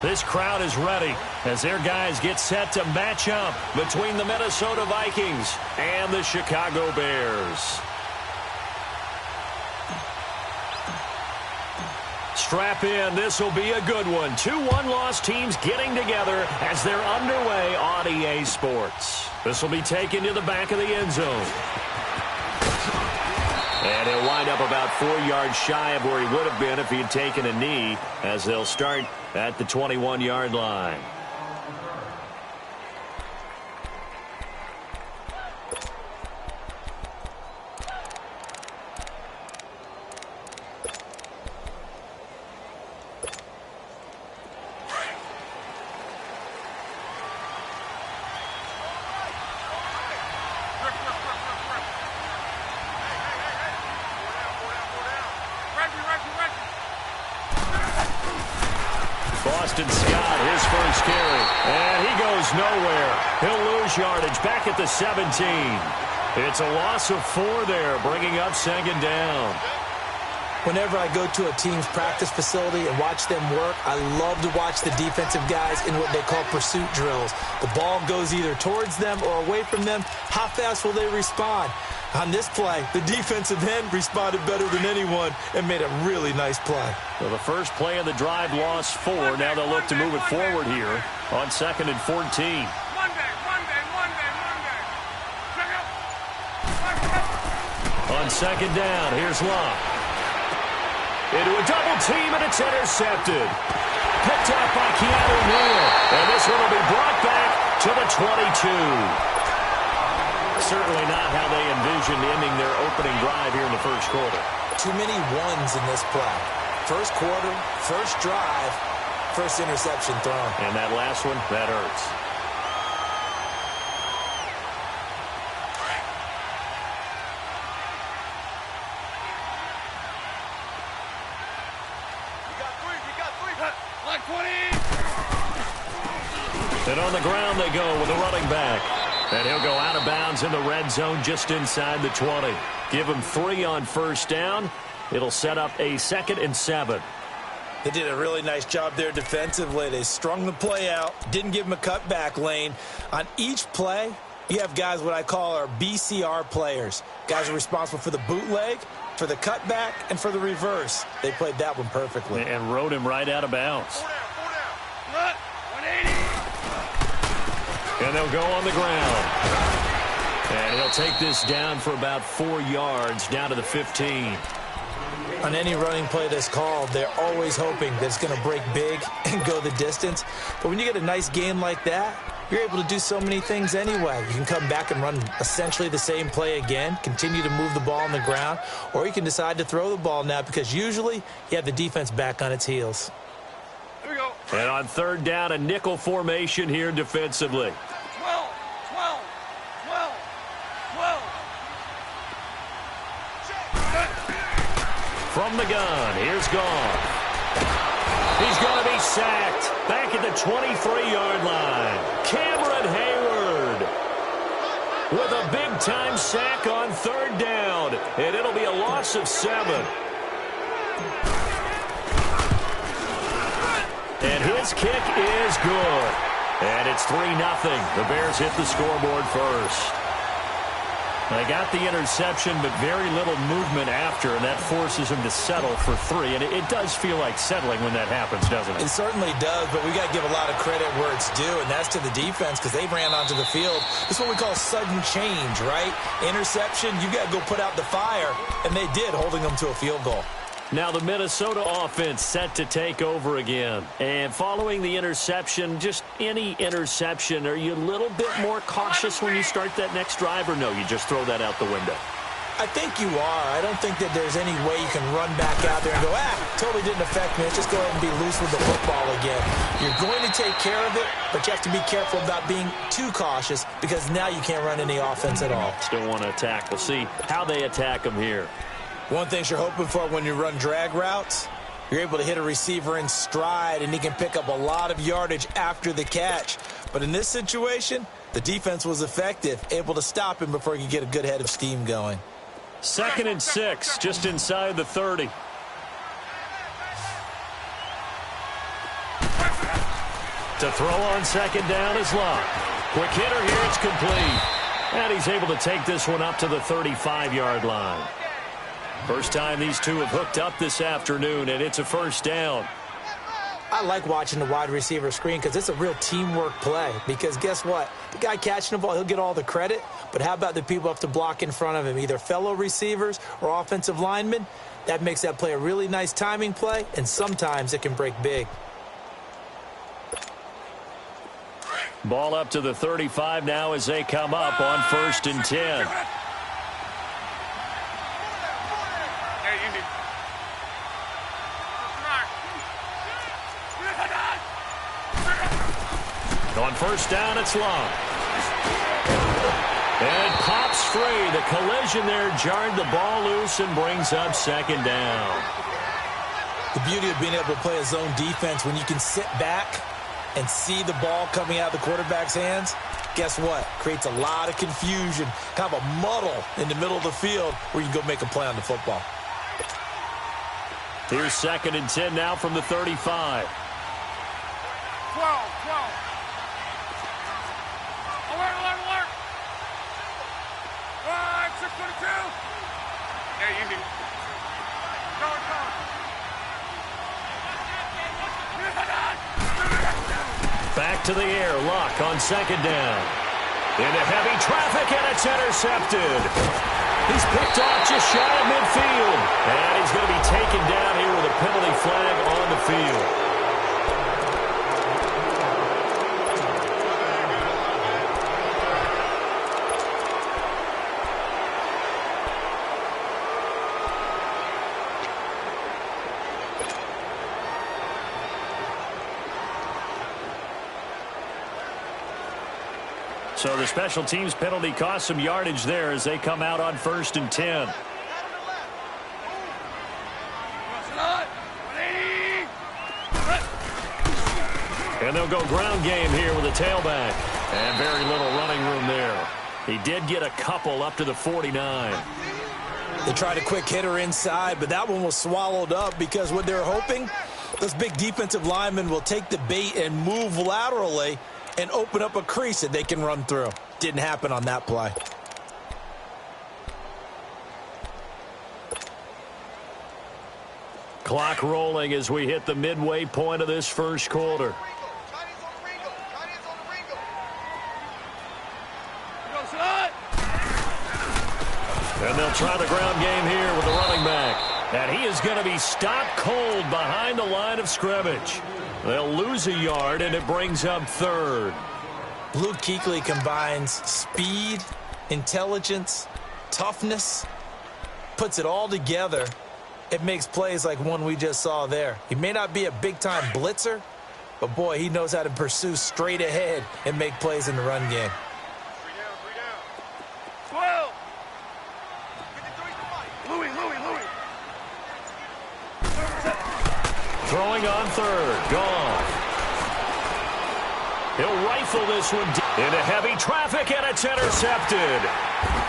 This crowd is ready as their guys get set to match up between the Minnesota Vikings and the Chicago Bears. Strap in. This will be a good one. 2 one-loss teams getting together as they're underway on EA Sports. This will be taken to the back of the end zone. And he'll wind up about 4 yards shy of where he would have been if he had taken a knee, as they'll start at the 21-yard line. Scott, his first carry, and he goes nowhere. He'll lose yardage back at the 17. It's a loss of 4 there, bringing up second down. Whenever I go to a team's practice facility and watch them work, I love to watch the defensive guys in what they call pursuit drills. The ball goes either towards them or away from them. How fast will they respond? On this play, the defensive end responded better than anyone and made a really nice play. Well, the first play of the drive lost 4. Now they'll look to move it forward here on 2nd and 14. On second down, here's Locke. Into a double team, and it's intercepted. Picked up by Keanu Neal. And this one will be brought back to the 22. Certainly not how they envisioned ending their opening drive here in the first quarter. Too many ones in this play. First quarter, first drive, first interception thrown. And that last one, that hurts. And on the ground they go with a running back. And he'll go out of bounds in the red zone just inside the 20. Give him 3 on first down. It'll set up a 2nd and 7. They did a really nice job there defensively. They strung the play out, didn't give him a cutback lane. On each play, you have guys what I call our BCR players. Guys are responsible for the bootleg, for the cutback, and for the reverse. They played that one perfectly. And rode him right out of bounds. And they'll go on the ground. And he'll take this down for about 4 yards, down to the 15. On any running play that's called, they're always hoping that it's going to break big and go the distance. But when you get a nice game like that, you're able to do so many things anyway. You can come back and run essentially the same play again, continue to move the ball on the ground, or you can decide to throw the ball now because usually you have the defense back on its heels. Here we go. And on third down, a nickel formation here defensively. 12, 12, 12, 12. From the gun, here's Goff. He's going to be sacked back at the 23-yard line. Cameron Hayward with a big-time sack on third down, and it'll be a loss of 7. And his kick is good. And it's 3-0. The Bears hit the scoreboard first. They got the interception, but very little movement after, and that forces him to settle for 3. And it does feel like settling when that happens, doesn't it? It certainly does, but we got to give a lot of credit where it's due, and that's to the defense because they ran onto the field. This is what we call sudden change, right? Interception, you got to go put out the fire, and they did, holding them to a field goal. Now the Minnesota offense set to take over again. And following the interception, just any interception, are you a little bit more cautious when you start that next drive, or no, you just throw that out the window? I think you are. I don't think that there's any way you can run back out there and go, totally didn't affect me. Let's just go ahead and be loose with the football again. You're going to take care of it, but you have to be careful about being too cautious because now you can't run any offense at all. Still want to attack. We'll see how they attack them here. One thing you're hoping for when you run drag routes, you're able to hit a receiver in stride, and he can pick up a lot of yardage after the catch. But in this situation, the defense was effective, able to stop him before he could get a good head of steam going. 2nd and 6, just inside the 30. To throw on second down is Luck. Quick hitter here, it's complete. And he's able to take this one up to the 35-yard line. First time these two have hooked up this afternoon, and it's a first down. I like watching the wide receiver screen because it's a real teamwork play. Because guess what? The guy catching the ball, he'll get all the credit. But how about the people have to block in front of him, either fellow receivers or offensive linemen? That makes that play a really nice timing play, and sometimes it can break big. Ball up to the 35 now as they come up on 1st and 10. On first down, it's Long. And it pops free. The collision there jarred the ball loose and brings up second down. The beauty of being able to play a zone defense when you can sit back and see the ball coming out of the quarterback's hands, guess what? Creates a lot of confusion, kind of a muddle in the middle of the field where you can go make a play on the football. Here's 2nd and 10 now from the 35. 12. Alert. 622. Yeah, easy. Go. Back to the air. Luck on second down. Into heavy traffic, and it's intercepted. He's picked off just shy of midfield. And he's going to be taken down here with a penalty flag on the field. So the special teams penalty cost some yardage there as they come out on 1st and 10. And they'll go ground game here with a tailback. And very little running room there. He did get a couple up to the 49. They tried a quick hitter inside, but that one was swallowed up because what they're hoping, those big defensive linemen will take the bait and move laterally and open up a crease that they can run through. Didn't happen on that play. Clock rolling as we hit the midway point of this first quarter. And they'll try the ground game here with the running back. And he is going to be stopped cold behind the line of scrimmage. They'll lose a yard, and it brings up 3rd. Luke Kuechly combines speed, intelligence, toughness, puts it all together. It makes plays like one we just saw there. He may not be a big-time blitzer, but, boy, he knows how to pursue straight ahead and make plays in the run game. 12. Louis. Throwing on 3rd. Gone. He'll rifle this one into heavy traffic, and it's intercepted.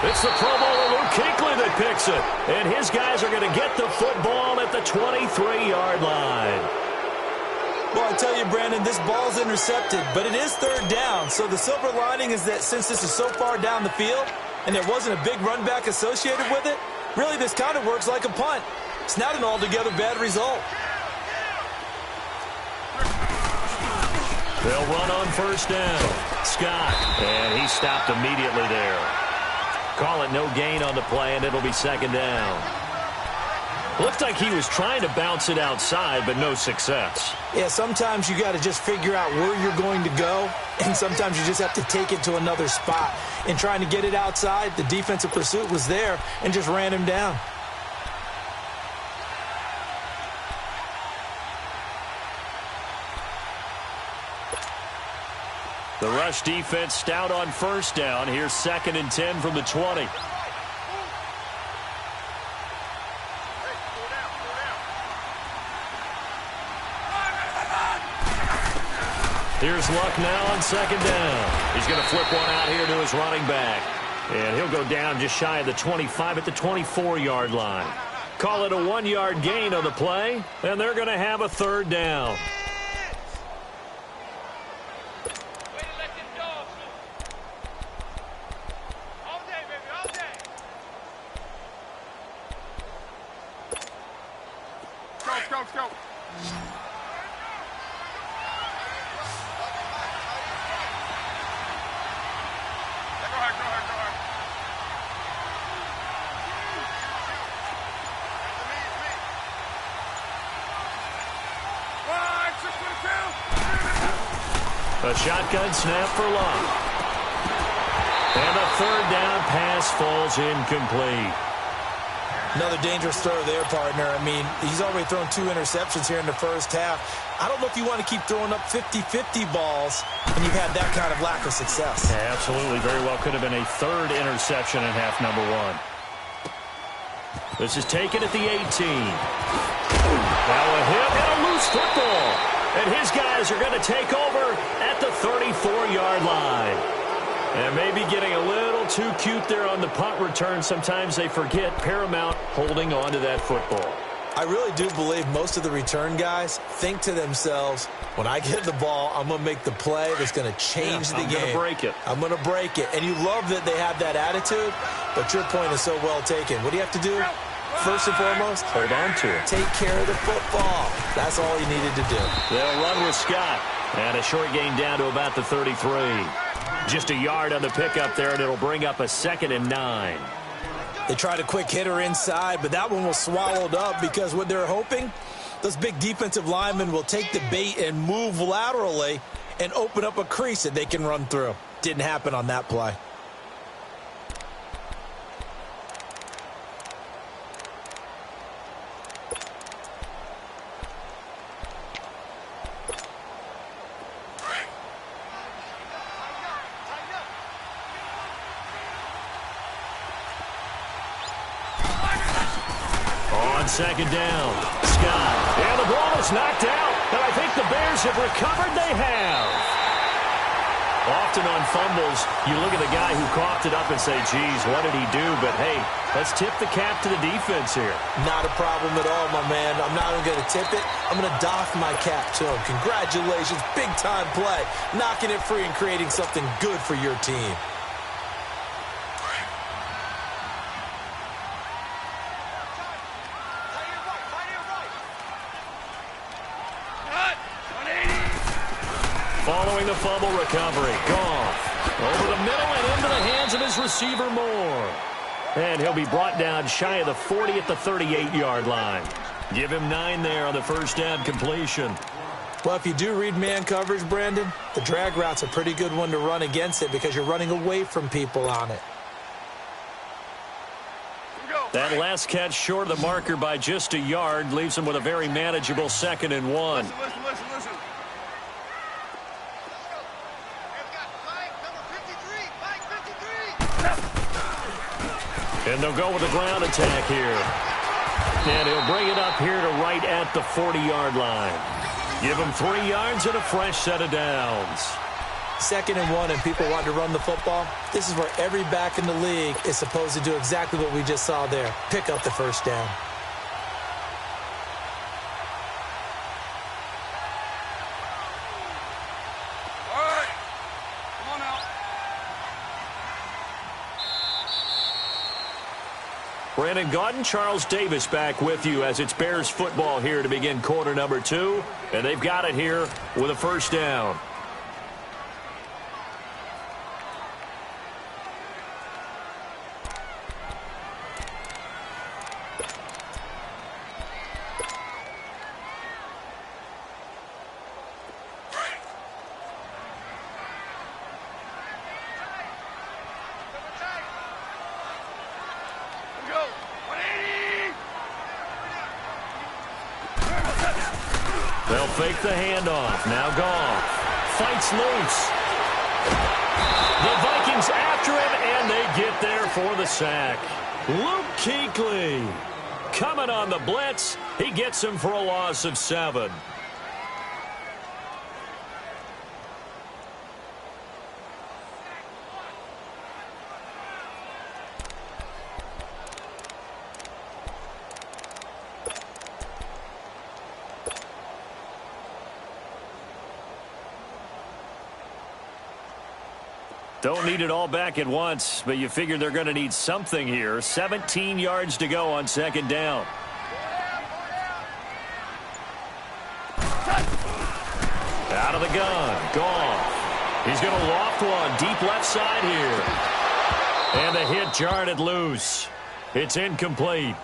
It's the Pro Bowler Luke Kuechly that picks it. And his guys are going to get the football at the 23-yard line. Well, I tell you, Brandon, this ball's intercepted, but it is 3rd down. So the silver lining is that since this is so far down the field and there wasn't a big run back associated with it, really this kind of works like a punt. It's not an altogether bad result. They'll run on 1st down. Scott, and he stopped immediately there. Call it no gain on the play, and it'll be 2nd down. Looked like he was trying to bounce it outside, but no success. Yeah, sometimes you got to just figure out where you're going to go, and sometimes you just have to take it to another spot. In trying to get it outside, the defensive pursuit was there and just ran him down. The rush defense stout on 1st down. Here's 2nd and 10 from the 20. Here's Luck now on 2nd down. He's going to flip one out here to his running back. And he'll go down just shy of the 25 at the 24-yard line. Call it a 1-yard gain on the play, and they're going to have a 3rd down. A shotgun snap for Love. And the third down pass falls incomplete. Another dangerous throw there, partner. I mean, he's already thrown 2 interceptions here in the first half. I don't know if you want to keep throwing up 50-50 balls when you've had that kind of lack of success. Yeah, absolutely. Very well could have been a third interception in half number 1. This is taken at the 18. Now a hit and a loose football. And his guys are going to take over at the 34-yard line. And maybe getting a little too cute there on the punt return. Sometimes they forget Paramount holding on to that football. I really do believe most of the return guys think to themselves, when I get the ball, I'm going to make the play that's going to change the game. I'm going to break it. I'm going to break it. And you love that they have that attitude, but your point is so well taken. What do you have to do? First and foremost, hold on to it. Take care of the football. That's all you needed to do. They'll run with Scott. And a short gain down to about the 33. Just a yard on the pickup there, and it'll bring up a 2nd and 9. They tried a quick hitter inside, but that one was swallowed up because what they're hoping, those big defensive linemen will take the bait and move laterally and open up a crease that they can run through. Didn't happen on that play. Second down. Scott. And the ball is knocked out. And I think the Bears have recovered. They have. Often on fumbles, you look at the guy who coughed it up and say, geez, what did he do? But, hey, let's tip the cap to the defense here. Not a problem at all, my man. I'm not even going to tip it. I'm going to doff my cap to him. Congratulations. Big-time play. Knocking it free and creating something good for your team. Following the fumble recovery, Goff over the middle and into the hands of his receiver Moore. And he'll be brought down shy of the 40 at the 38-yard line. Give him 9 there on the first down completion. Well, if you do read man coverage, Brandon, the drag route's a pretty good one to run against it because you're running away from people on it. That last catch short of the marker by just a yard leaves him with a very manageable 2nd and 1. Listen. And they'll go with a ground attack here. And he'll bring it up here to right at the 40-yard line. Give him 3 yards and a fresh set of downs. 2nd and 1 and people want to run the football. This is where every back in the league is supposed to do exactly what we just saw there. Pick up the first down. Brandon Gaudin, Charles Davis back with you as it's Bears football here to begin quarter number 2. And they've got it here with a first down. They'll fake the handoff. Now Goff fights loose. The Vikings after him, and they get there for the sack. Luke Kuechly coming on the blitz. He gets him for a loss of 7. Don't need it all back at once, but you figure they're going to need something here. 17 yards to go on 2nd down. Out of the gun, Goff. He's going to loft one deep left side here. And the hit jarred it loose. It's incomplete.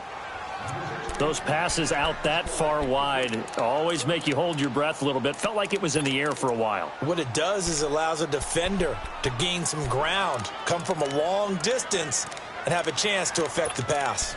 Those passes out that far wide always make you hold your breath a little bit. Felt like it was in the air for a while. What it does is allows a defender to gain some ground, come from a long distance, and have a chance to affect the pass.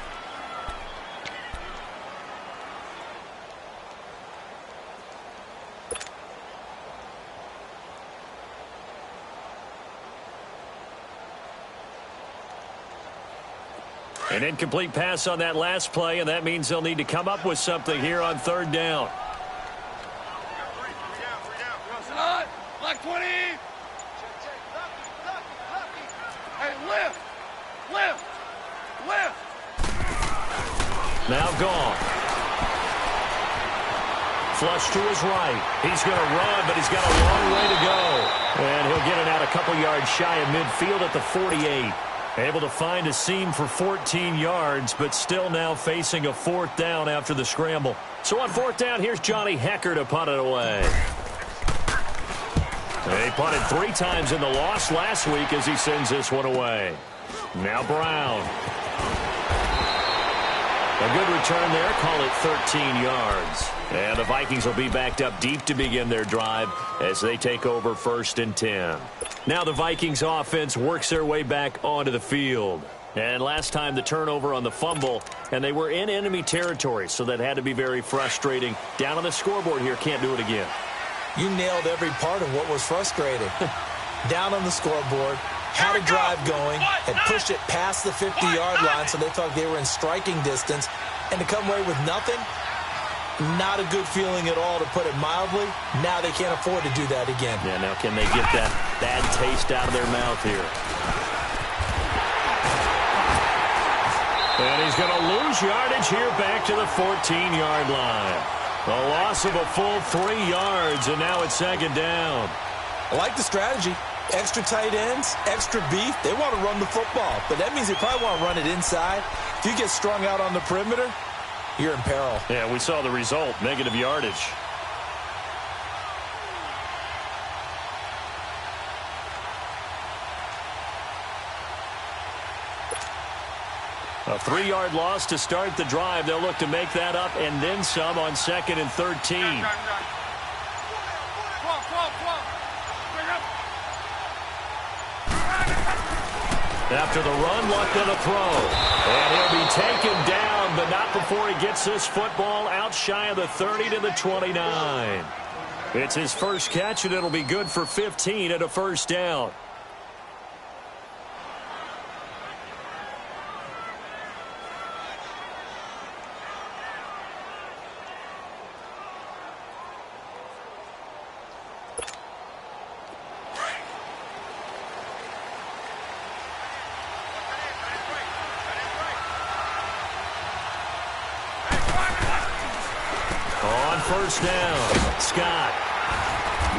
An incomplete pass on that last play, and that means they'll need to come up with something here on third down. Black 20. Hey, lift. Now gone. Flush to his right. He's going to run, but he's got a long way to go. And he'll get it out a couple yards shy of midfield at the 48. Able to find a seam for 14 yards, but still now facing a fourth down after the scramble. So on fourth down, here's Johnny Hecker to punt it away. He punted 3 times in the loss last week as he sends this one away. Now Brown. A good return there. Call it 13 yards. And the Vikings will be backed up deep to begin their drive as they take over 1st and 10. Now the Vikings offense works their way back onto the field. And last time the turnover on the fumble, and they were in enemy territory, so that had to be very frustrating. Down on the scoreboard here, can't do it again. You nailed every part of what was frustrating. Down on the scoreboard, had a drive going, had pushed it past the 50-yard line, so they thought they were in striking distance, and to come away with nothing, not a good feeling at all, to put it mildly. Now they can't afford to do that again. Yeah, now can they get that bad taste out of their mouth here? And he's going to lose yardage here back to the 14-yard line. A loss of a full 3 yards, and now it's 2nd down. I like the strategy. Extra tight ends, extra beef. They want to run the football, but that means they probably want to run it inside. If you get strung out on the perimeter, you're in peril. Yeah, we saw the result, negative yardage. A 3-yard loss to start the drive. They'll look to make that up and then some on 2nd and 13. After the run, luck on a throw. And he'll be taken down, but not before he gets this football out shy of the 30 to the 29. It's his first catch, and it'll be good for 15 at a 1st down. First down, Scott.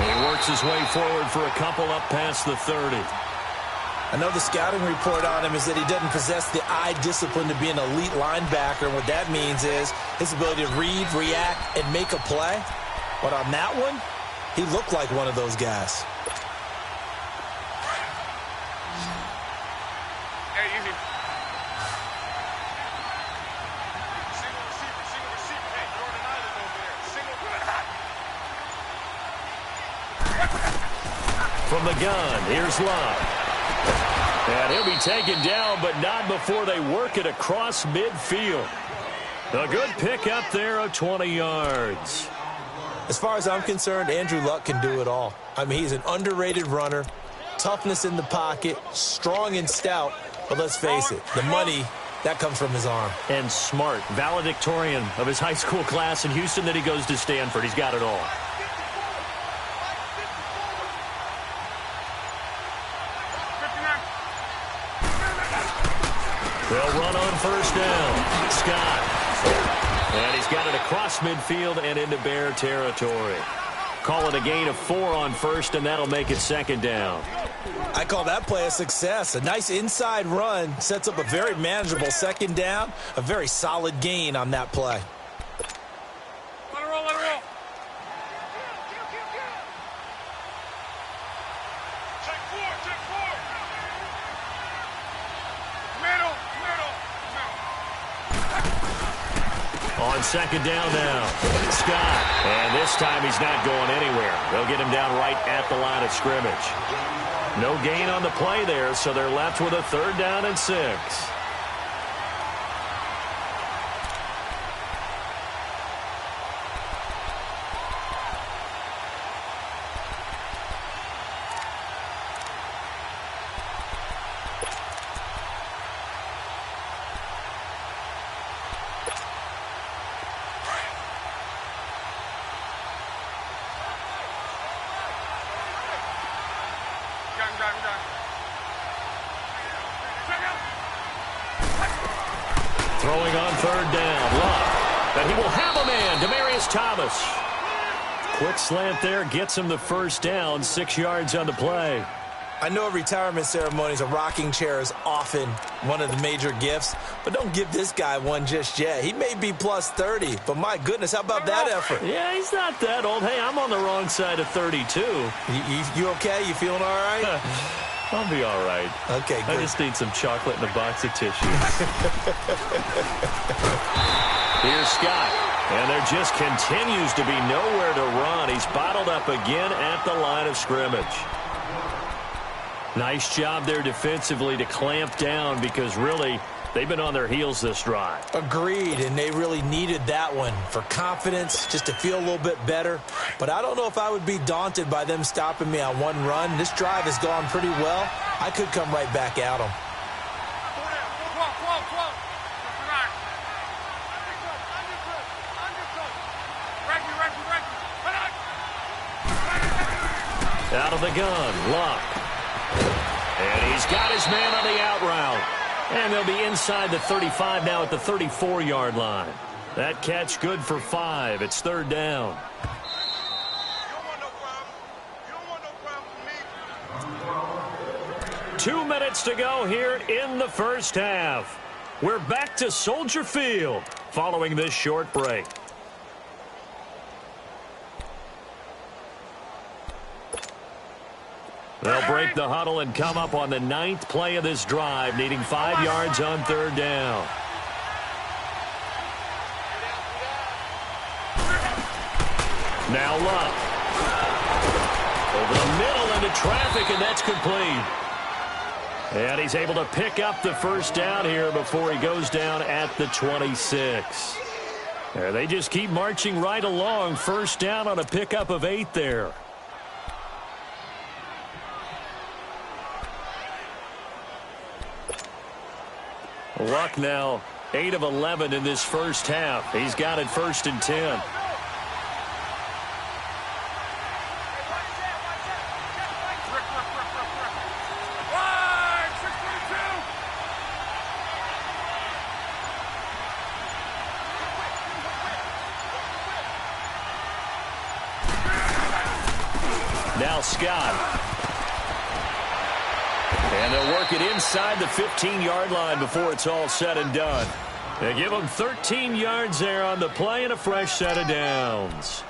He works his way forward for a couple up past the 30. I know the scouting report on him is that he doesn't possess the eye discipline to be an elite linebacker. And what that means is his ability to read, react, and make a play. But on that one, he looked like one of those guys. From the gun, here's Love. And he'll be taken down, but not before they work it across midfield. A good pick up there of 20 yards. As far as I'm concerned, Andrew Luck can do it all. I mean, he's an underrated runner, toughness in the pocket, strong and stout. But let's face it, the money, that comes from his arm. And smart, valedictorian of his high school class in Houston, that he goes to Stanford. He's got it all. They'll run on first down. Scott. And he's got it across midfield and into Bear territory. Call it a gain of 4 on first, and that'll make it 2nd down. I call that play a success. A nice inside run sets up a very manageable 2nd down. A very solid gain on that play. Let it roll, let it roll. Check 4, check 4. Middle. On second down now, Scott. And this time he's not going anywhere. They'll get him down right at the line of scrimmage. No gain on the play there, so they're left with a 3rd down and 6. Throwing on 3rd down, Love. And he will have a man, Demaryius Thomas. Quick slant there, gets him the 1st down, 6 yards on the play. I know retirement ceremonies, a rocking chair is often one of the major gifts, but don't give this guy one just yet. He may be plus 30, but my goodness, how about that effort? Yeah, he's not that old. Hey, I'm on the wrong side of 32. You okay? You feeling all right? I'll be all right. Okay, good. I just need some chocolate and a box of tissues. Here's Scott. And there just continues to be nowhere to run. He's bottled up again at the line of scrimmage. Nice job there defensively to clamp down because really they've been on their heels this drive. Agreed, and they really needed that one for confidence, just to feel a little bit better. But I don't know if I would be daunted by them stopping me on one run. This drive has gone pretty well. I could come right back at them. Out of the gun, Luck. And he's got his man on the out route. And they'll be inside the 35 now at the 34-yard line. That catch good for 5. It's 3rd down. 2 minutes to go here in the 1st half. We're back to Soldier Field following this short break. They'll break the huddle and come up on the 9th play of this drive, needing 5 yards on 3rd down. Now Luck. Over the middle into traffic, and that's complete. And he's able to pick up the 1st down here before he goes down at the 26. There, they just keep marching right along. 1st down on a pickup of 8 there. Luck now 8 of 11 in this 1st half. He's got it 1st and 10. Now Scott. And they'll work it inside the 15-yard line before it's all said and done. They give them 13 yards there on the play and a fresh set of downs.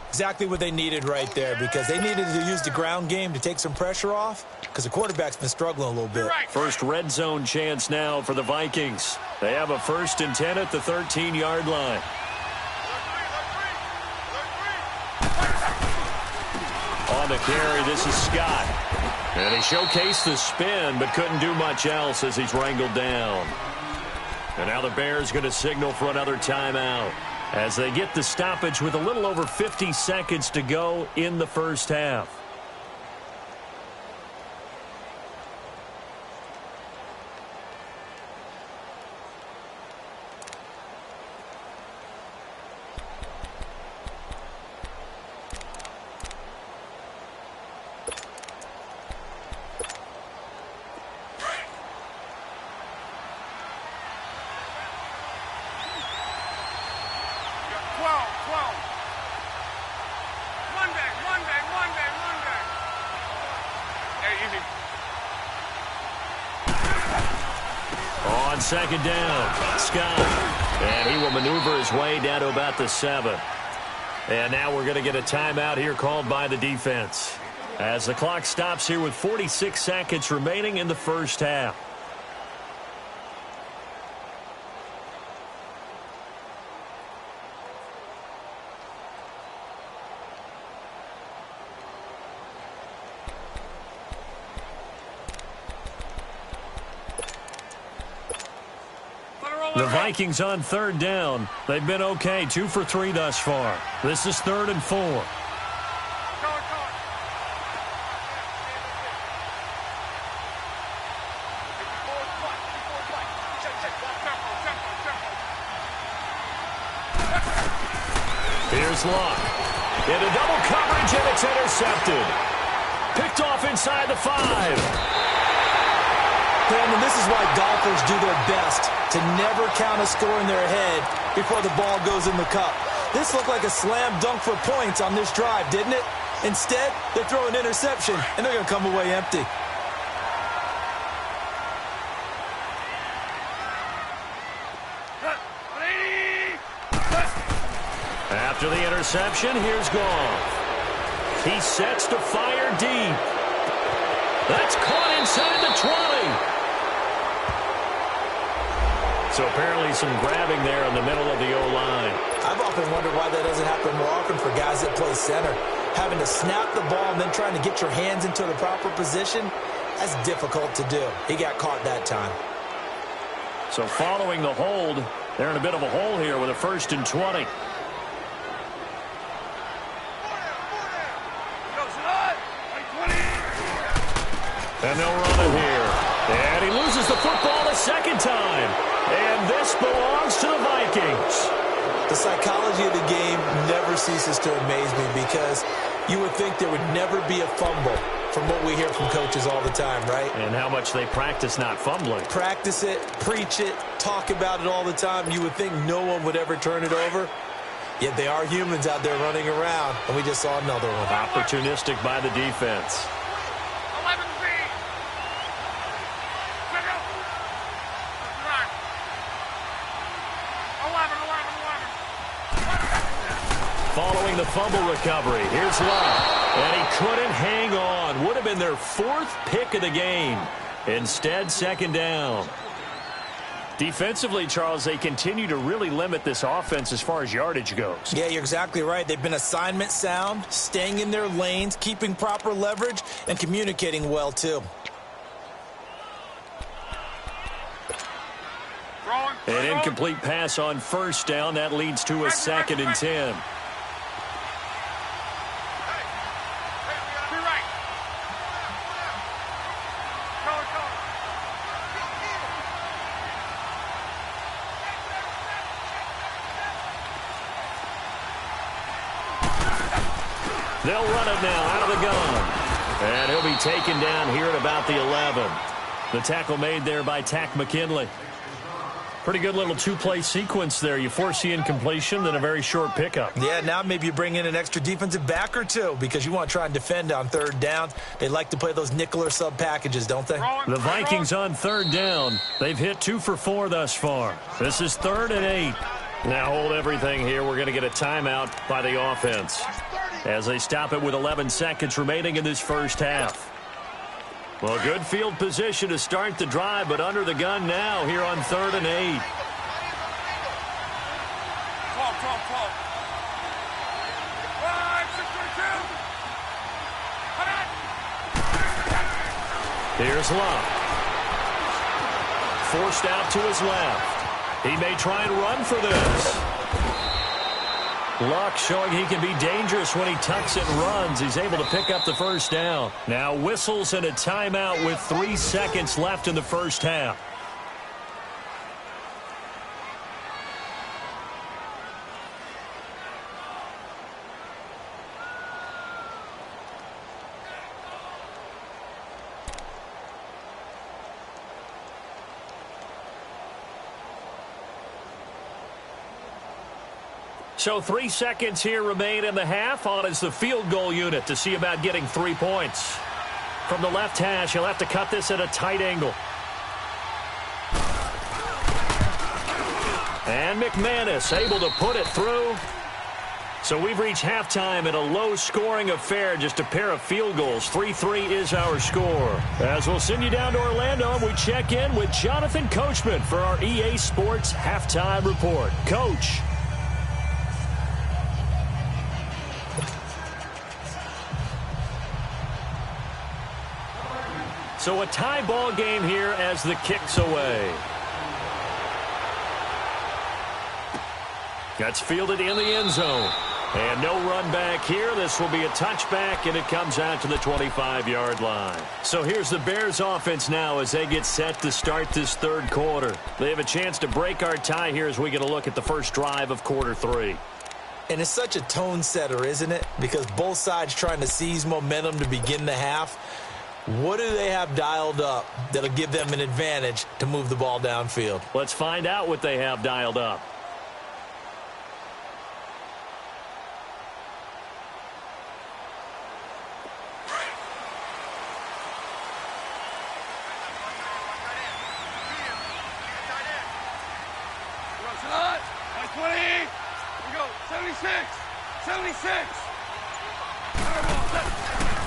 Exactly what they needed right there, because they needed to use the ground game to take some pressure off, because the quarterback's been struggling a little bit. First red zone chance now for the Vikings. They have a 1st and 10 at the 13-yard line. On the carry, this is Scott. And he showcased the spin, but couldn't do much else as he's wrangled down. And now the Bears going to signal for another timeout as they get the stoppage with a little over 50 seconds to go in the 1st half. On second down, Scott. And he will maneuver his way down to about the 7. And now we're going to get a timeout here called by the defense as the clock stops here with 46 seconds remaining in the 1st half. The Vikings on third down. They've been okay, 2 for 3 thus far. This is 3rd and 4. Here's Luck. Into double coverage, and it's intercepted. Picked off inside the 5. Brandon, this is why golfers do their best to never count a score in their head before the ball goes in the cup. This looked like a slam dunk for points on this drive, didn't it? Instead, they throw an interception, and they're going to come away empty. After the interception, here's Goff. He sets to fire deep. That's caught inside the 20. So apparently some grabbing there in the middle of the O-line. I've often wondered why that doesn't happen more often for guys that play center. Having to snap the ball and then trying to get your hands into the proper position, that's difficult to do. He got caught that time. So following the hold, they're in a bit of a hole here with a 1st and 20. And they'll run it here. And he loses the football a second time. And this belongs to the Vikings. The psychology of the game never ceases to amaze me because you would think there would never be a fumble from what we hear from coaches all the time, right? And how much they practice not fumbling. Practice it, preach it, talk about it all the time. You would think no one would ever turn it over. Yet they are humans out there running around, and we just saw another one. Opportunistic by the defense. Following the fumble recovery, here's Luck. And he couldn't hang on. Would have been their 4th pick of the game. Instead, 2nd down. Defensively, Charles, they continue to really limit this offense as far as yardage goes. Yeah, you're exactly right. They've been assignment sound, staying in their lanes, keeping proper leverage, and communicating well, too. An incomplete pass on 1st down. That leads to a 2nd and 10. They'll run it now out of the gun. And he'll be taken down here at about the 11. The tackle made there by Tack McKinley. Pretty good little 2-play sequence there. You force the incompletion, then a very short pickup. Yeah, now maybe you bring in an extra defensive back or two because you want to try and defend on 3rd down. They like to play those nickel or sub packages, don't they? The Vikings on 3rd down. They've hit 2 for 4 thus far. This is 3rd and 8. Now hold everything here. We're going to get a timeout by the offense as they stop it with 11 seconds remaining in this first half. Well, good field position to start the drive, but under the gun now here on 3rd and 8. Here's Luck. Forced out to his left. He may try and run for this. Luck showing he can be dangerous when he tucks it and runs. He's able to pick up the 1st down. Now whistles and a timeout with 3 seconds left in the first half. So 3 seconds here remain in the half. On is the field goal unit to see about getting 3 points. From the left hash, he'll have to cut this at a tight angle. And McManus able to put it through. So we've reached halftime in a low-scoring affair, just a pair of field goals. 3-3 is our score. As we'll send you down to Orlando, and we check in with Jonathan Coachman for our EA Sports Halftime Report. Coach. So a tie ball game here as the kick's away. That's fielded in the end zone. And no run back here. This will be a touchback, and it comes out to the 25-yard line. So here's the Bears offense now as they get set to start this third quarter. They have a chance to break our tie here as we get a look at the first drive of quarter 3. And it's such a tone setter, isn't it? Because both sides trying to seize momentum to begin the half. What do they have dialed up that'll give them an advantage to move the ball downfield? Let's find out what they have dialed up.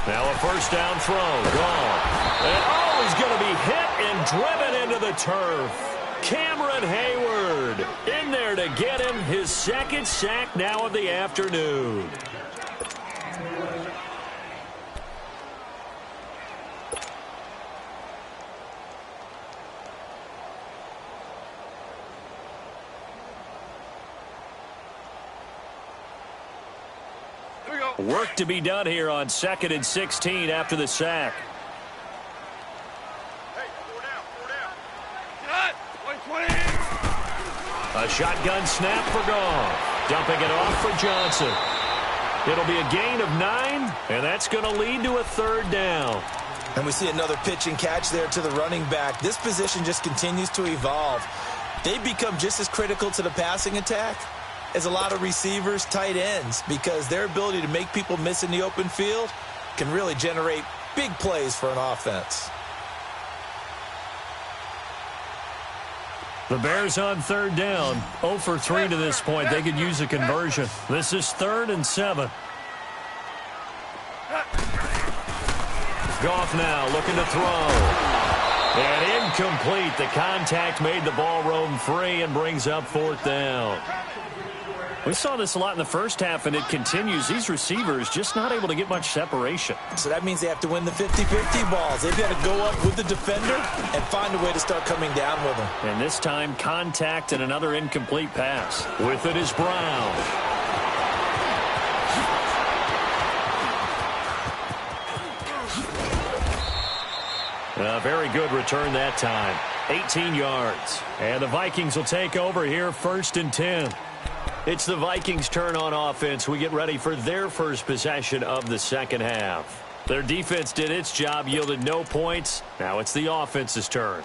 Now a first down throw, gone. And he's going to be hit and driven into the turf. Cameron Hayward in there to get him his second sack now of the afternoon. Work to be done here on 2nd and 16 after the sack. Hey, four down. 120. A shotgun snap for Goff. Dumping it off for Johnson. It'll be a gain of 9, and that's going to lead to a third down. And we see another pitch and catch there to the running back. This position just continues to evolve. They've become just as critical to the passing attack as a lot of receivers, tight ends, because their ability to make people miss in the open field can really generate big plays for an offense. The Bears on third down, 0 for 3 to this point. They could use a conversion. This is 3rd and 7. Goff now looking to throw. And incomplete. The contact made the ball roam free and brings up 4th down. We saw this a lot in the first half, and it continues. These receivers just not able to get much separation. So that means they have to win the 50-50 balls. They've got to go up with the defender and find a way to start coming down with them. And this time, contact and another incomplete pass. With it is Brown. A very good return that time. 18 yards. And the Vikings will take over here, 1st and 10. It's the Vikings' turn on offense. We get ready for their first possession of the second half. Their defense did its job, yielded no points. Now it's the offense's turn.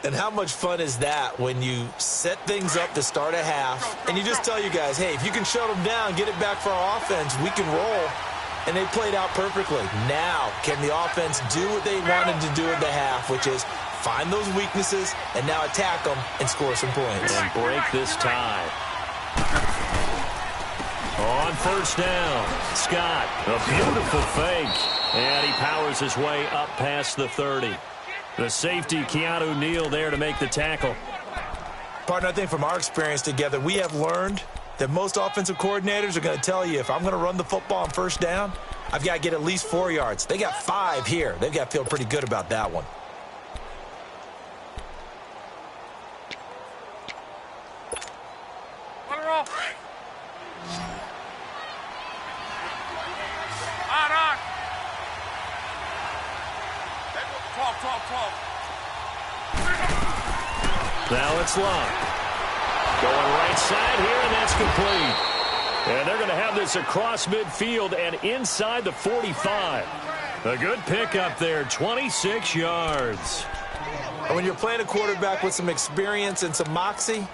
And how much fun is that when you set things up to start a half, and you just tell you guys, hey, if you can shut them down, get it back for our offense, we can roll. And they played out perfectly. Now, can the offense do what they wanted to do at the half, which is find those weaknesses and now attack them and score some points. And break this tie. On first down, Scott, a beautiful fake. And he powers his way up past the 30. The safety, Keanu Neal, there to make the tackle. Partner, I think from our experience together, we have learned that most offensive coordinators are going to tell you, if I'm going to run the football on first down, I've got to get at least 4 yards. They got 5 here. They've got to feel pretty good about that one. Now it's locked. Going right side here, and that's complete. And they're going to have this across midfield and inside the 45. A good pickup there, 26 yards. And when you're playing a quarterback with some experience and some moxie,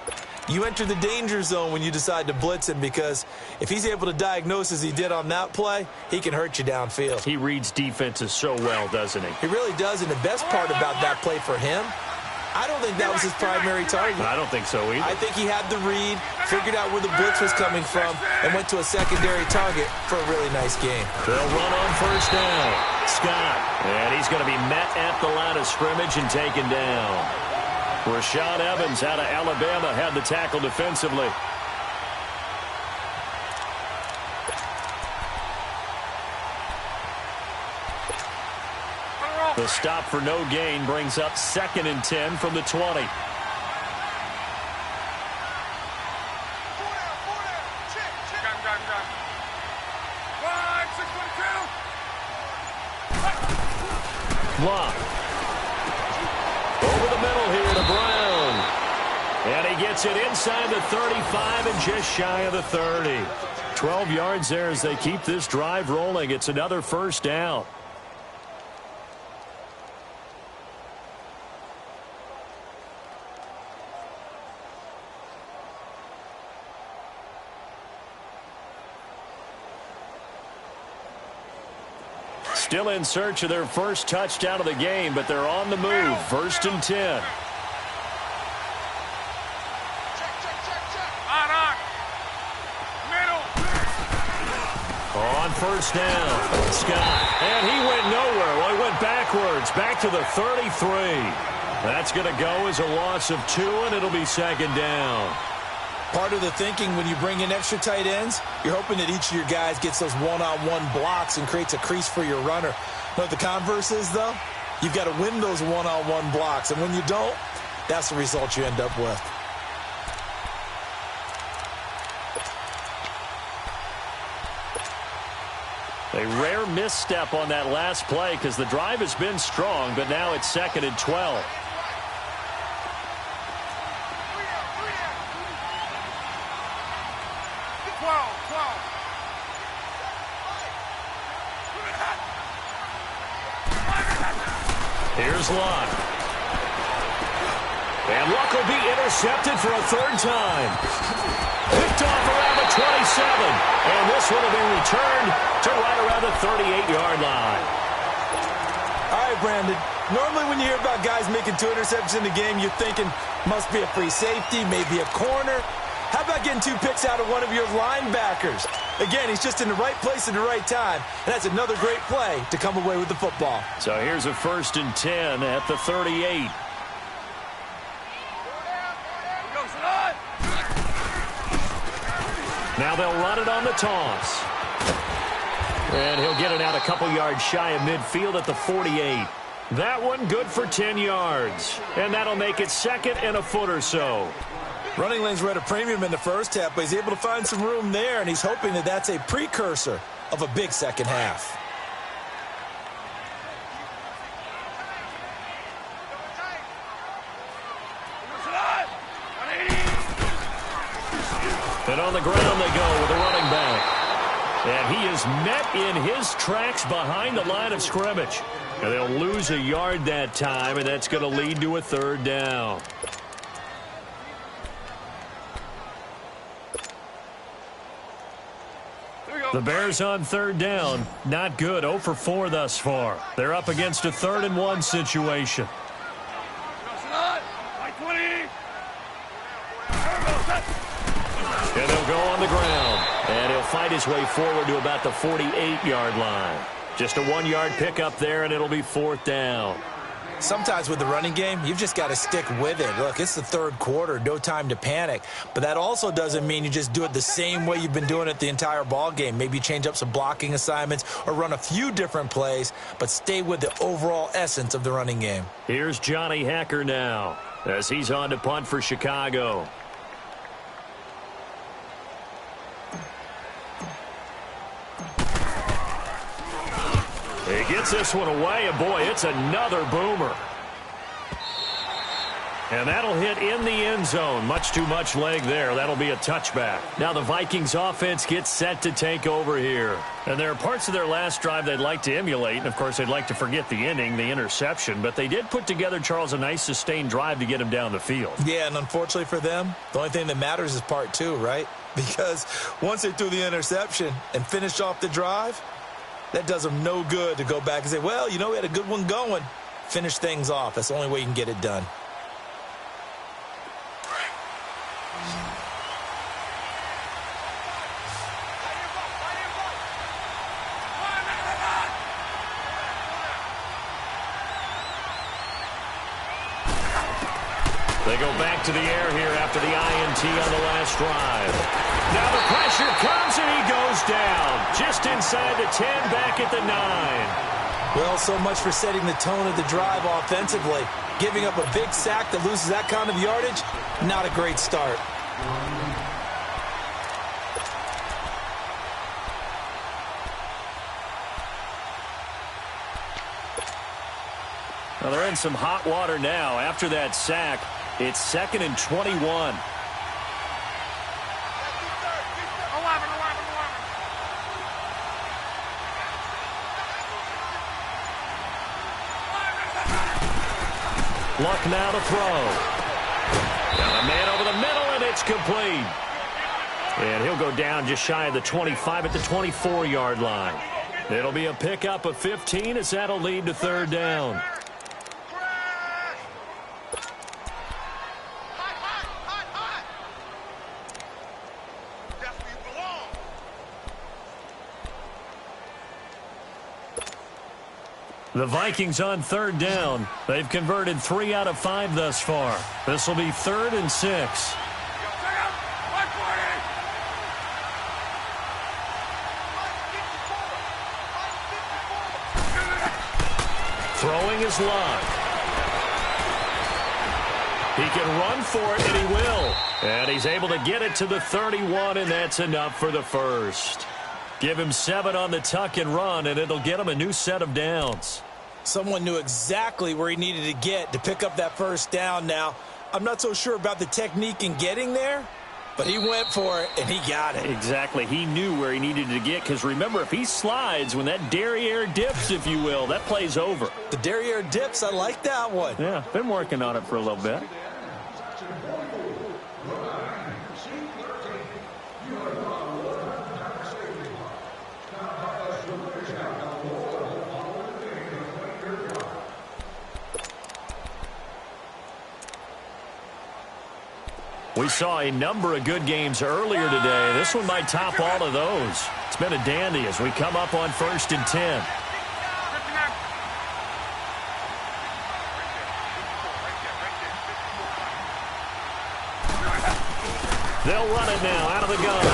you enter the danger zone when you decide to blitz him, because if he's able to diagnose as he did on that play, he can hurt you downfield. He reads defenses so well, doesn't he? He really does, and the best part about that play for him, I don't think that was his primary target. I don't think so either. I think he had the read, figured out where the blitz was coming from, and went to a secondary target for a really nice game. They'll run on first down. Scott, and he's going to be met at the line of scrimmage and taken down. Rashad Evans out of Alabama had the tackle defensively. The stop for no gain brings up 2nd and 10 from the 20. Love. Over the middle here to Brown. And he gets it inside the 35 and just shy of the 30. 12 yards there as they keep this drive rolling. It's another first down. Still in search of their first touchdown of the game, but they're on the move. First and 10. On first down, Scott. And he went nowhere. Well, he went backwards, back to the 33. That's going to go as a loss of 2, and it'll be second down. Part of the thinking when you bring in extra tight ends, you're hoping that each of your guys gets those one-on-one blocks and creates a crease for your runner. You know what the converse is, though? You've got to win those one-on-one blocks, and when you don't, that's the result you end up with. A rare misstep on that last play because the drive has been strong, but now it's second and 12. Here's Luck. And Luck will be intercepted for a third time. Picked off around the 27. And this one will be returned to right around the 38-yard line. All right, Brandon. Normally when you hear about guys making 2 interceptions in the game, you're thinking must be a free safety, maybe a corner. How about getting 2 picks out of one of your linebackers? Again, he's just in the right place at the right time, and that's another great play to come away with the football. So here's a first and 10 at the 38. Now they'll run it on the toss. And he'll get it out a couple yards shy of midfield at the 48. That one good for 10 yards. And that'll make it second and a foot or so. Running lanes were at a premium in the first half, but he's able to find some room there, and he's hoping that that's a precursor of a big second half. And on the ground they go with the running back. And he is met in his tracks behind the line of scrimmage. And they'll lose a yard that time, and that's going to lead to a third down. The Bears on third down. Not good. 0 for 4 thus far. They're up against a 3rd and 1 situation. And he'll go on the ground. And he'll fight his way forward to about the 48-yard line. Just a 1-yard pickup there, and it'll be 4th down. Sometimes with the running game, you've just got to stick with it. Look, it's the third quarter, no time to panic. But that also doesn't mean you just do it the same way you've been doing it the entire ball game. Maybe change up some blocking assignments or run a few different plays, but stay with the overall essence of the running game. Here's Johnny Hacker now as he's on to punt for Chicago. He gets this one away, and boy, it's another boomer. And that'll hit in the end zone. Much too much leg there. That'll be a touchback. Now the Vikings offense gets set to take over here. And there are parts of their last drive they'd like to emulate. And, of course, they'd like to forget the inning, the interception. But they did put together, Charles, a nice sustained drive to get him down the field. Yeah, and unfortunately for them, the only thing that matters is part 2, right? Because once they threw the interception and finished off the drive, that does them no good to go back and say, well, you know, we had a good one going. Finish things off. That's the only way you can get it done. They go back to the air here after the INT on the last drive. Now the pressure comes and he goes down. Just inside the 10, back at the 9. Well, so much for setting the tone of the drive offensively. Giving up a big sack that loses that kind of yardage, not a great start. Well, they're in some hot water now. After that sack, it's 2nd and 21. Luck now to throw. Got a man over the middle, and it's complete. And he'll go down just shy of the 25 at the 24-yard line. It'll be a pickup of 15 as that'll lead to 3rd down. The Vikings on 3rd down. They've converted 3 out of 5 thus far. This will be 3rd and 6. Throwing his Luck. He can run for it, and he will. And he's able to get it to the 31, and that's enough for the first. Give him 7 on the tuck and run, and it'll get him a new set of downs. Someone knew exactly where he needed to get to pick up that 1st down now. I'm not so sure about the technique in getting there, but he went for it, and he got it. Exactly. He knew where he needed to get, because remember, if he slides, when that derriere dips, if you will, that play's over. The derriere dips, I like that one. Yeah, been working on it for a little bit. We saw a number of good games earlier today. This one might top all of those. It's been a dandy as we come up on 1st and 10. They'll run it now out of the gun.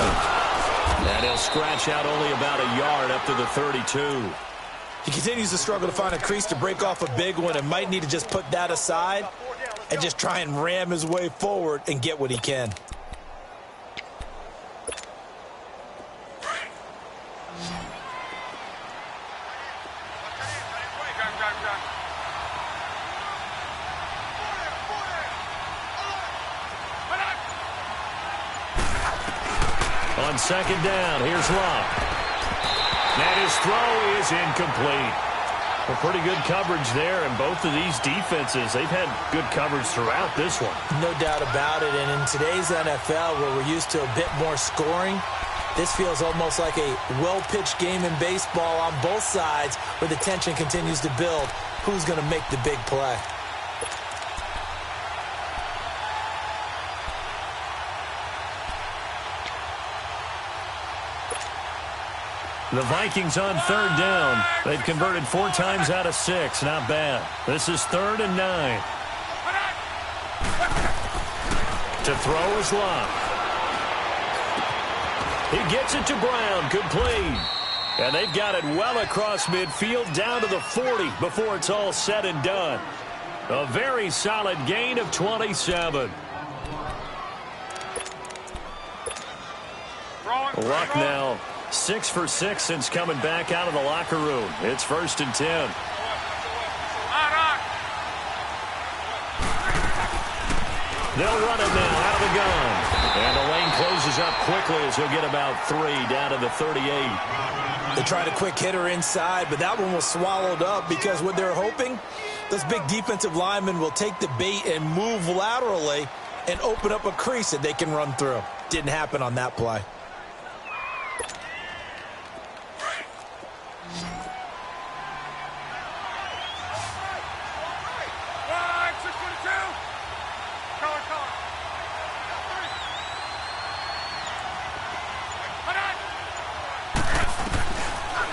And he'll scratch out only about a yard up to the 32. He continues to struggle to find a crease to break off a big one and might need to just put that aside and just try and ram his way forward and get what he can. On 2nd down, here's Luck. And his throw is incomplete. Well, pretty good coverage there, and both of these defenses, they've had good coverage throughout this one. No doubt about it, and in today's NFL, where we're used to a bit more scoring, this feels almost like a well-pitched game in baseball on both sides, where the tension continues to build. Who's going to make the big play? The Vikings on 3rd down. They've converted 4 times out of 6. Not bad. This is 3rd and 9. To throw is Luck. He gets it to Brown. Complete. And they've got it well across midfield down to the 40 before it's all said and done. A very solid gain of 27. Luck now 6 for 6 since coming back out of the locker room. It's 1st and 10. They'll run it now out of the gun. And the lane closes up quickly as he'll get about 3 down to the 38. They tried a quick hitter inside, but that one was swallowed up because what they're hoping, those big defensive linemen will take the bait and move laterally and open up a crease that they can run through. Didn't happen on that play.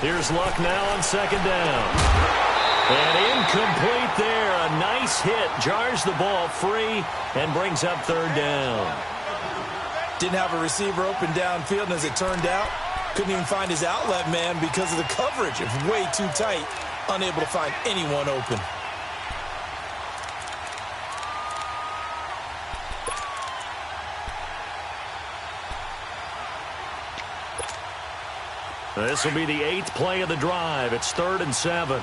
Here's Luck now on 2nd down. And incomplete there. A nice hit. Jars the ball free and brings up 3rd down. Didn't have a receiver open downfield, and as it turned out, couldn't even find his outlet man because of the coverage. It was way too tight. Unable to find anyone open. This will be the 8th play of the drive. It's 3rd and 7.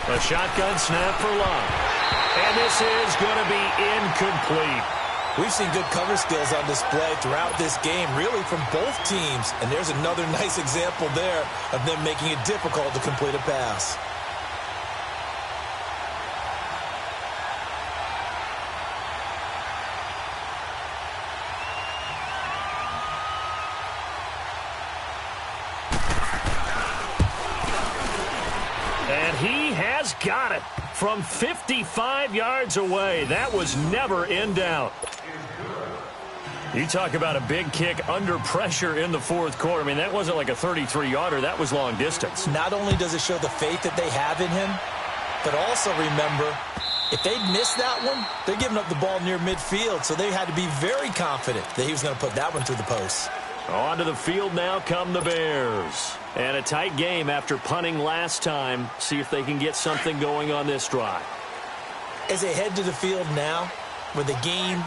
A shotgun snap for Love. And this is going to be incomplete. We've seen good cover skills on display throughout this game, really from both teams. And there's another nice example there of them making it difficult to complete a pass. And he has got it from 55 yards away. That was never in doubt. You talk about a big kick under pressure in the fourth quarter. I mean, that wasn't like a 33-yarder. That was long distance. Not only does it show the faith that they have in him, but also remember, if they'd missed that one, they're giving up the ball near midfield, so they had to be very confident that he was going to put that one through the post. Onto the field now come the Bears. And a tight game after punting last time. See if they can get something going on this drive. As they head to the field now, with the game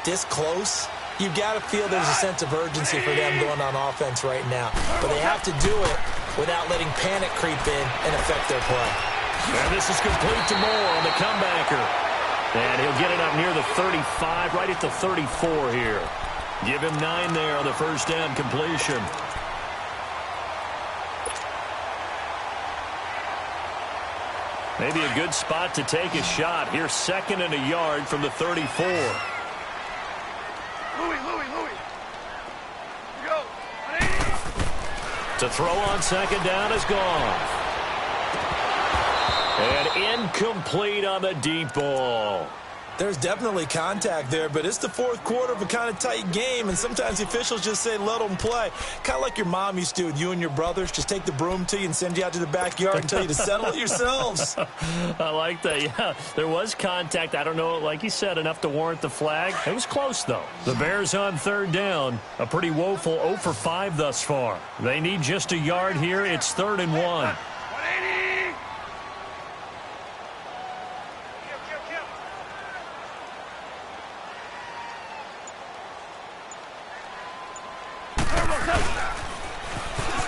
this close, you've got to feel there's a sense of urgency for them going on offense right now. But they have to do it without letting panic creep in and affect their play. And this is complete to Moore on the comebacker. And he'll get it up near the 35, right at the 34 here. Give him 9 there on the first down completion. Maybe a good spot to take a shot. Here, 2nd and a yard from the 34. Louis. Go. 180. To throw on 2nd down is gone. And incomplete on the deep ball. There's definitely contact there, but it's the fourth quarter of a kind of tight game, and sometimes the officials just say let them play. Kind of like your mom used to with you and your brothers. Just take the broom to you and send you out to the backyard and tell you to settle it yourselves. I like that, yeah. There was contact. I don't know, like you said, enough to warrant the flag. It was close, though. The Bears on 3rd down. A pretty woeful 0 for 5 thus far. They need just a yard here. It's 3rd and 1. 180.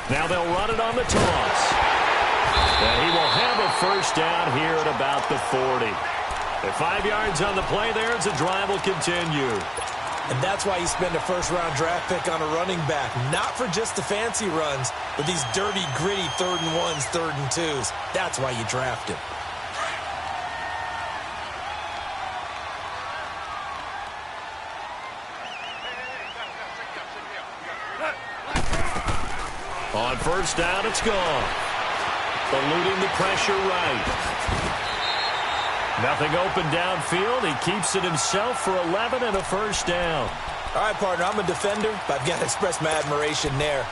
Now they'll run it on the toss. And he will have a first down here at about the 40. At 5 yards on the play there, as the drive will continue. And that's why you spend a first-round draft pick on a running back. Not for just the fancy runs, but these dirty, gritty 3rd and 1s, 3rd and 2s. That's why you draft him. On first down, it's gone. Eluding the pressure right. Nothing open downfield. He keeps it himself for 11 and a first down. All right, partner, I'm a defender, but I've got to express my admiration there.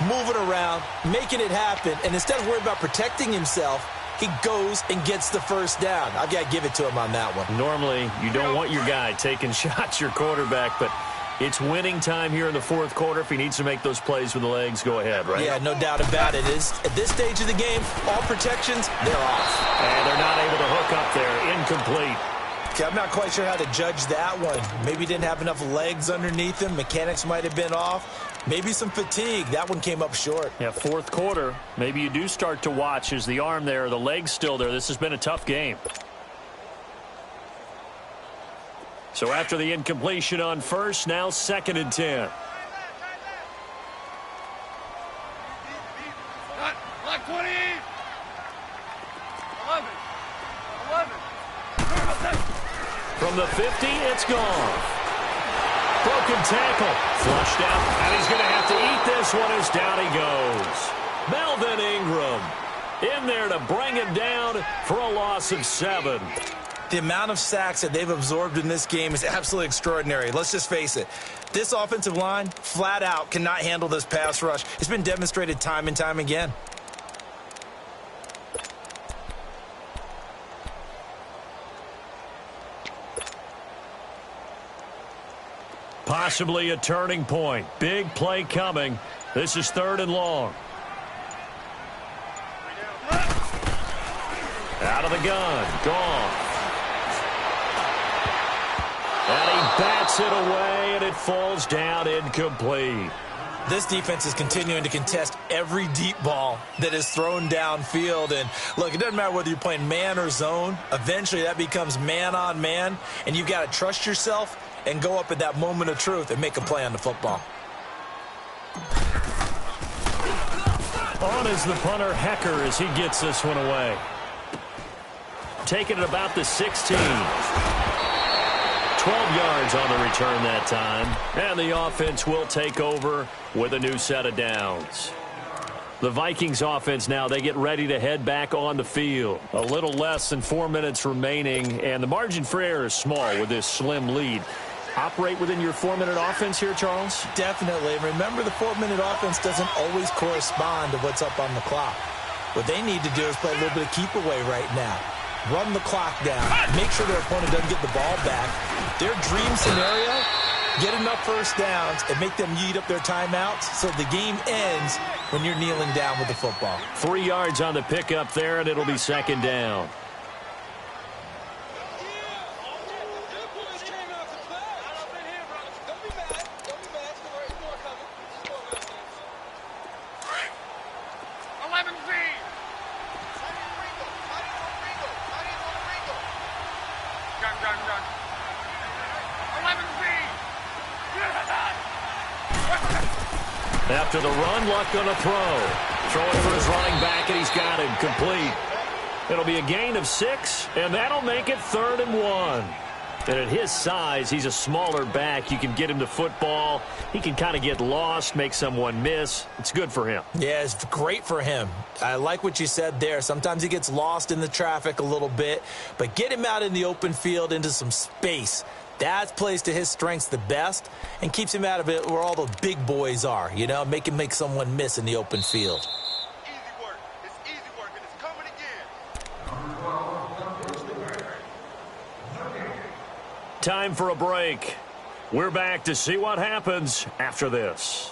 Moving around, making it happen, and instead of worrying about protecting himself, he goes and gets the first down. I've got to give it to him on that one. Normally, you don't want your guy taking shots, your quarterback, but it's winning time here in the fourth quarter. If he needs to make those plays with the legs, go ahead, right? Yeah, no doubt about it. At this stage of the game, all protections, they're off. And they're not able to hook up there. Incomplete. Okay, I'm not quite sure how to judge that one. Maybe he didn't have enough legs underneath him. Mechanics might have been off. Maybe some fatigue. That one came up short. Yeah, fourth quarter. Maybe you do start to watch. Is the arm there, the leg's still there? This has been a tough game. So after the incompletion on first, now 2nd and 10. Block 20. 11. From the 50, it's gone. Broken tackle. Flushed out. And he's going to have to eat this one as down he goes. Melvin Ingram in there to bring him down for a loss of 7. The amount of sacks that they've absorbed in this game is absolutely extraordinary. Let's just face it. This offensive line, flat out, cannot handle this pass rush. It's been demonstrated time and time again. Possibly a turning point. Big play coming. This is 3rd and long. Out of the gun. Gone. And he bats it away, and it falls down incomplete. This defense is continuing to contest every deep ball that is thrown downfield. And, look, it doesn't matter whether you're playing man or zone. Eventually, that becomes man-on-man, and you've got to trust yourself and go up at that moment of truth and make a play on the football. On is the punter, Hecker, as he gets this one away. Taking it about the 16. 12 yards on the return that time. And the offense will take over with a new set of downs. The Vikings offense now, they get ready to head back on the field. A little less than 4 minutes remaining, and the margin for error is small with this slim lead. Operate within your 4-minute offense here, Charles? Definitely. Remember, the 4-minute offense doesn't always correspond to what's up on the clock. What they need to do is play a little bit of keep away right now. Run the clock down. Make sure their opponent doesn't get the ball back. Their dream scenario, get enough first downs and make them eat up their timeouts so the game ends when you're kneeling down with the football. 3 yards on the pickup there, and it'll be second down. After the run, Luck on a throw. Throwing for his running back, and he's got him complete. It'll be a gain of 6, and that'll make it 3rd and 1. And at his size, he's a smaller back. You can get him to football. He can kind of get lost, make someone miss. It's good for him. Yeah, it's great for him. I like what you said there. Sometimes he gets lost in the traffic a little bit, but get him out in the open field into some space. That plays to his strengths the best and keeps him out of it where all the big boys are, you know, make him make someone miss in the open field. Easy work. It's easy work, and it's coming again. Time for a break. We're back to see what happens after this.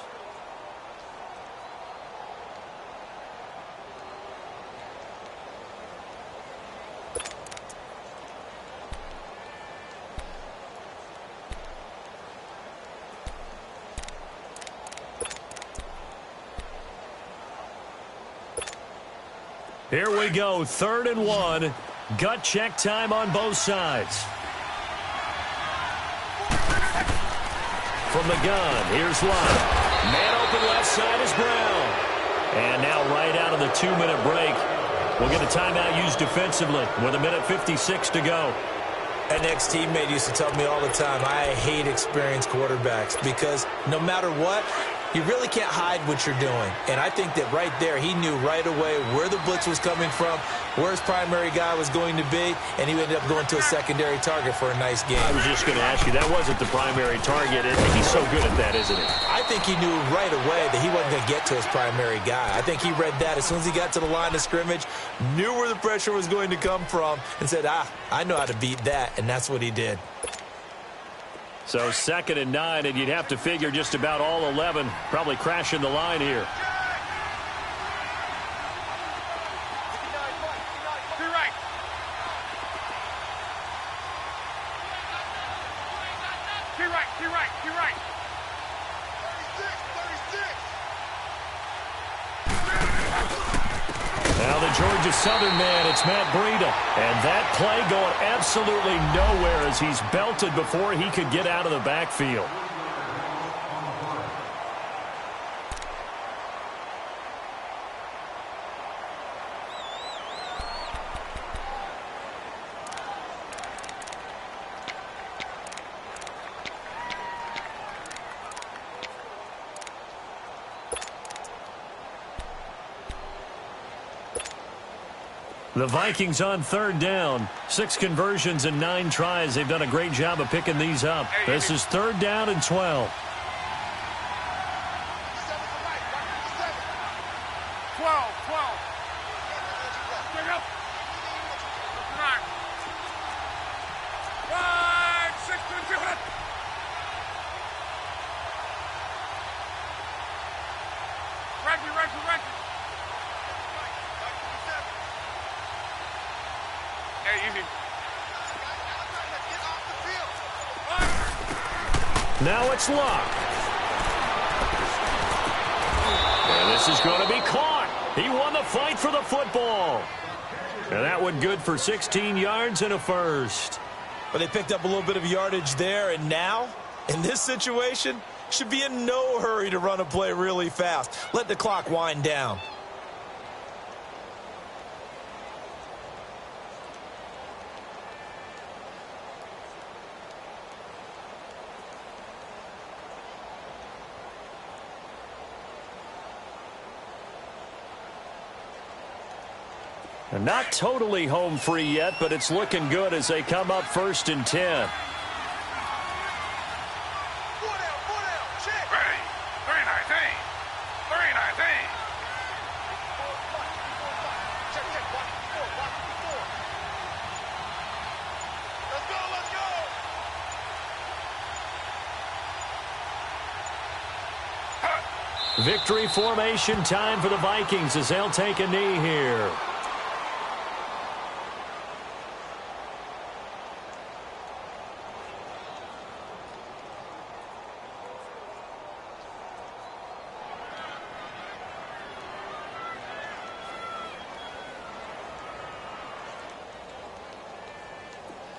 Here we go, 3rd and 1. Gut check time on both sides. From the gun, here's Lott. Man open left side is Brown. And now right out of the 2-minute break, we'll get a timeout used defensively with 1:56 to go. An ex-teammate used to tell me all the time, I hate experienced quarterbacks because no matter what, you really can't hide what you're doing. And I think that right there, he knew right away where the blitz was coming from, where his primary guy was going to be, and he ended up going to a secondary target for a nice game. I was just going to ask you, that wasn't the primary target. He's so good at that, isn't he? I think he knew right away that he wasn't going to get to his primary guy. I think he read that as soon as he got to the line of scrimmage, knew where the pressure was going to come from, and said, I know how to beat that, and that's what he did. So 2nd and 9, and you'd have to figure just about all 11 probably crashing the line here. To your right. To your right, to your right, to your right. 36. Now the Georgia Southern man, it's Matt Breida. And that play going absolutely nowhere as he's belted before he could get out of the backfield. The Vikings on 3rd down. 6 conversions and 9 tries. They've done a great job of picking these up. This is 3rd down and 12. 12. Bring up. 9. 5, 6, 2, 2. Right. Hey, easy. Now it's Luck. This is going to be caught. He won the fight for the football. And that one good for 16 yards and a first. But they picked up a little bit of yardage there, and now, in this situation, should be in no hurry to run a play really fast. Let the clock wind down. And not totally home free yet, but it's looking good as they come up 1st and 10. Victory formation time for the Vikings as they'll take a knee here.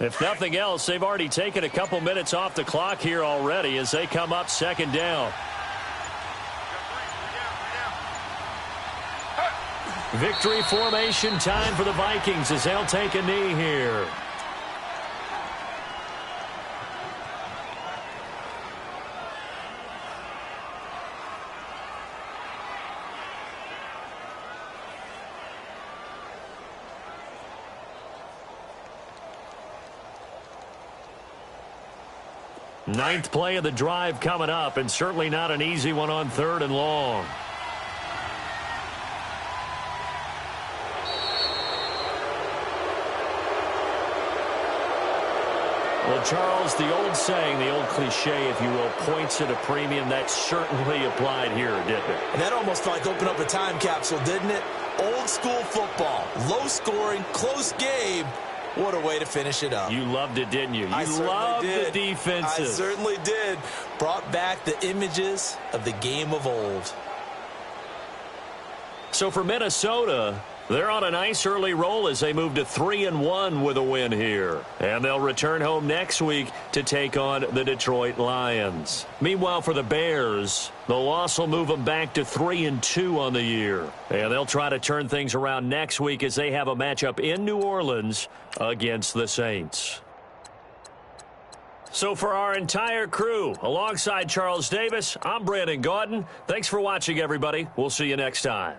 If nothing else, they've already taken a couple minutes off the clock here already as they come up 2nd down. Victory formation time for the Vikings as they'll take a knee here. Ninth play of the drive coming up, and certainly not an easy one on 3rd and long. Well, Charles, the old saying, the old cliche, if you will, points at a premium. That certainly applied here, didn't it? And that almost like opened up a time capsule, didn't it? Old school football, low scoring, close game. What a way to finish it up. You loved it, didn't you? You loved the defenses. I certainly did. Brought back the images of the game of old. So for Minnesota, they're on a nice early roll as they move to 3-1 with a win here. And they'll return home next week to take on the Detroit Lions. Meanwhile, for the Bears, the loss will move them back to 3-2 on the year. And they'll try to turn things around next week as they have a matchup in New Orleans against the Saints. So for our entire crew, alongside Charles Davis, I'm Brandon Gaudin. Thanks for watching, everybody. We'll see you next time.